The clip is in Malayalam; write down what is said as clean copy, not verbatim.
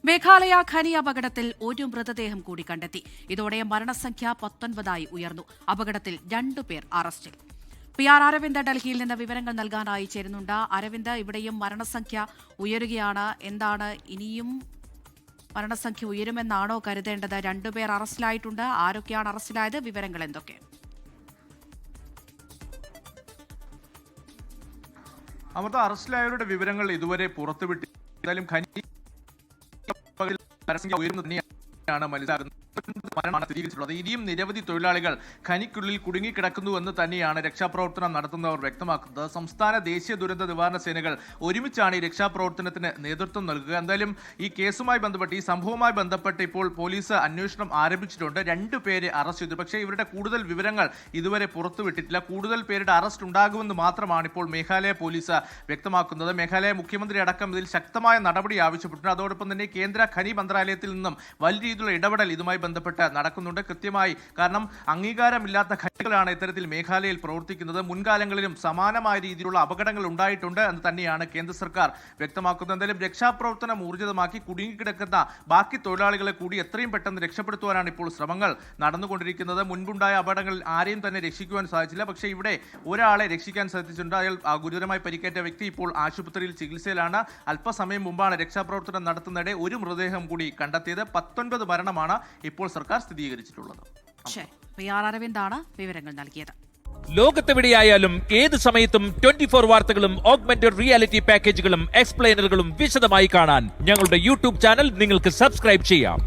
മേഘാലയ ഖനി അപകടത്തിൽ ഒരു മൃതദേഹം കൂടി കണ്ടെത്തി. ഇതോടെ മരണസംഖ്യ 19 ഉയർന്നു. അപകടത്തിൽ 2 പേർ അറസ്റ്റിൽ. PR അരവിന്ദ് ഡൽഹിയിൽ നിന്ന് വിവരങ്ങൾ നൽകാനായി ചേരുന്നുണ്ട്. അരവിന്ദ്, ഇവിടെയും മരണസംഖ്യ ഉയരുകയാണ്. എന്താണ് ഇനിയും മരണസംഖ്യ ഉയരുമെന്നാണോ കരുതേണ്ടത്? 2 പേർ അറസ്റ്റിലായിട്ടുണ്ട്. ആരൊക്കെയാണ് അറസ്റ്റിലായത്? വിവരങ്ങൾ എന്തൊക്കെ? അമൃത, അറസ്റ്റിലായവരുടെ വിവരങ്ങൾ ഇതുവരെ പുറത്തുവിട്ടി. ഏതായാലും ഖനി മരണസംഖ്യ ഉയർന്നു തന്നെയാണ് മനസ്സിലാക്കുന്നത്. മരണമാണ് സ്ഥിരീകരിച്ചിട്ടുള്ളത്. ഇനിയും നിരവധി തൊഴിലാളികൾ ഖനിക്കുള്ളിൽ കുടുങ്ങിക്കിടക്കുന്നുവെന്ന് തന്നെയാണ് രക്ഷാപ്രവർത്തനം നടത്തുന്നവർ വ്യക്തമാക്കുന്നത്. സംസ്ഥാന ദേശീയ ദുരന്ത നിവാരണ സേനകൾ ഒരുമിച്ചാണ് ഈ രക്ഷാപ്രവർത്തനത്തിന് നേതൃത്വം നൽകുക. എന്തായാലും ഈ കേസുമായി ബന്ധപ്പെട്ട്, ഈ സംഭവവുമായി ബന്ധപ്പെട്ട് ഇപ്പോൾ പോലീസ് അന്വേഷണം ആരംഭിച്ചിട്ടുണ്ട്. 2 പേരെ അറസ്റ്റ് ചെയ്തു. പക്ഷേ ഇവരുടെ കൂടുതൽ വിവരങ്ങൾ ഇതുവരെ പുറത്തുവിട്ടിട്ടില്ല. കൂടുതൽ പേരുടെ അറസ്റ്റ് ഉണ്ടാകുമെന്ന് മാത്രമാണ് ഇപ്പോൾ മേഘാലയ പോലീസ് വ്യക്തമാക്കുന്നത്. മേഘാലയ മുഖ്യമന്ത്രി അടക്കം ഇതിൽ ശക്തമായ നടപടി ആവശ്യപ്പെട്ടിട്ടുണ്ട്. അതോടൊപ്പം തന്നെ കേന്ദ്ര ഖനി മന്ത്രാലയത്തിൽ നിന്നും വലിയ രീതിയിലുള്ള ഇടപെടൽ ഇതുമായി ബന്ധപ്പെട്ട് നടക്കുന്നുണ്ട്. കൃത്യമായി, കാരണം അംഗീകാരമില്ലാത്ത ഖനികളാണ് ഇത്തരത്തിൽ മേഘാലയയിൽ പ്രവർത്തിക്കുന്നത്. മുൻകാലങ്ങളിലും സമാനമായ രീതിയിലുള്ള അപകടങ്ങൾ ഉണ്ടായിട്ടുണ്ട് എന്ന് തന്നെയാണ് കേന്ദ്ര സർക്കാർ വ്യക്തമാക്കുന്നത്. എന്തായാലും രക്ഷാപ്രവർത്തനം ഊർജിതമാക്കി കുടുങ്ങിക്കിടക്കുന്ന ബാക്കി തൊഴിലാളികളെ കൂടി എത്രയും പെട്ടെന്ന് രക്ഷപ്പെടുത്തുവാനാണ് ഇപ്പോൾ ശ്രമങ്ങൾ നടന്നുകൊണ്ടിരിക്കുന്നത്. മുൻപുണ്ടായ അപകടങ്ങളിൽ ആരെയും തന്നെ രക്ഷിക്കുവാൻ സാധിച്ചില്ല. പക്ഷേ ഇവിടെ ഒരാളെ രക്ഷിക്കാൻ സാധിച്ചിട്ടുണ്ട്. അയാൾ ഗുരുതരമായി പരിക്കേറ്റ വ്യക്തി ഇപ്പോൾ ആശുപത്രിയിൽ ചികിത്സയിലാണ്. അല്പസമയം മുമ്പാണ് രക്ഷാപ്രവർത്തനം നടത്തുന്നതിടെ ഒരു മൃതദേഹം കൂടി കണ്ടെത്തിയത്. 19 മരണമാണ് ഇപ്പോൾ സർക്കാർ സ്ഥിരീകരിച്ചിട്ടുള്ളത്. PR അരവിന്ദാണ് വിവരങ്ങൾ നൽകിയത്. ലോകത്തെവിടെയായാലും ഏത് സമയത്തും 24 വാർത്തകളും ഓഗ്മെന്റഡ് റിയാലിറ്റി പാക്കേജുകളും എക്സ്പ്ലെയിനറുകളും വിശദമായി കാണാൻ ഞങ്ങളുടെ YouTube ചാനൽ നിങ്ങൾക്ക് സബ്സ്ക്രൈബ് ചെയ്യാം.